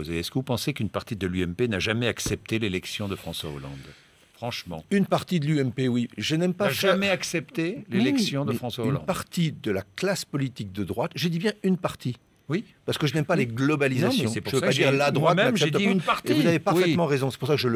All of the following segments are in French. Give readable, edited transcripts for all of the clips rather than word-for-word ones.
Est-ce que vous pensez qu'une partie de l'UMP n'a jamais accepté l'élection de François Hollande? Franchement. Une partie de l'UMP, oui. Je n'aime pas n'a jamais accepté l'élection de François Hollande. Une partie de la classe politique de droite, j'ai dit bien une partie. Oui. Parce que je n'aime pas les globalisations. Non, je ne veux pas dire la droite. Moi-même, j'ai dit une partie. Et vous avez parfaitement raison. C'est pour ça que je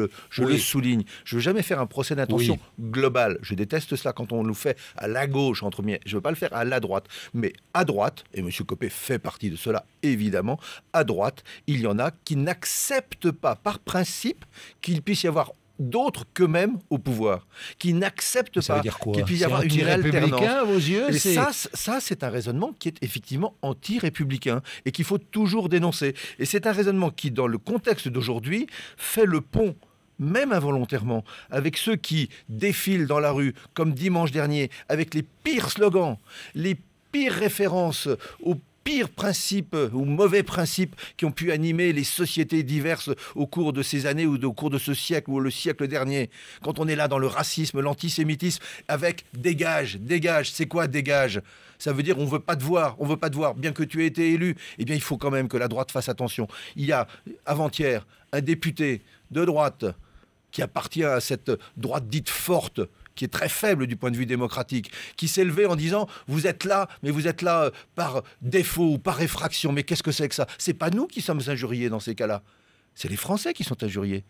le souligne. Je ne veux jamais faire un procès d'intention global. Je déteste cela quand on nous fait à la gauche, entre guillemets. Je ne veux pas le faire à la droite. Mais à droite, et M. Copé fait partie de cela, évidemment, à droite, il y en a qui n'acceptent pas, par principe, qu'il puisse y avoir d'autres qu'eux-mêmes au pouvoir, qui n'acceptent pas qu'il puisse y avoir une alternance. À vos yeux, et ça, c'est un raisonnement qui est effectivement anti-républicain et qu'il faut toujours dénoncer. Et c'est un raisonnement qui, dans le contexte d'aujourd'hui, fait le pont, même involontairement, avec ceux qui défilent dans la rue, comme dimanche dernier, avec les pires slogans, les pires références aux pires principes ou mauvais principes qui ont pu animer les sociétés diverses au cours de ces années ou au cours de ce siècle ou le siècle dernier. Quand on est là dans le racisme, l'antisémitisme, avec dégage, c'est quoi dégage? Ça veut dire on veut pas te voir, bien que tu aies été élu. Eh bien, il faut quand même que la droite fasse attention. Il y a avant-hier un député de droite qui appartient à cette droite dite forte, qui est très faible du point de vue démocratique, qui s'est levé en disant « Vous êtes là, mais vous êtes là par défaut ou par effraction. » Mais qu'est-ce que c'est que ça? C'est pas nous qui sommes injuriés dans ces cas-là. C'est les Français qui sont injuriés.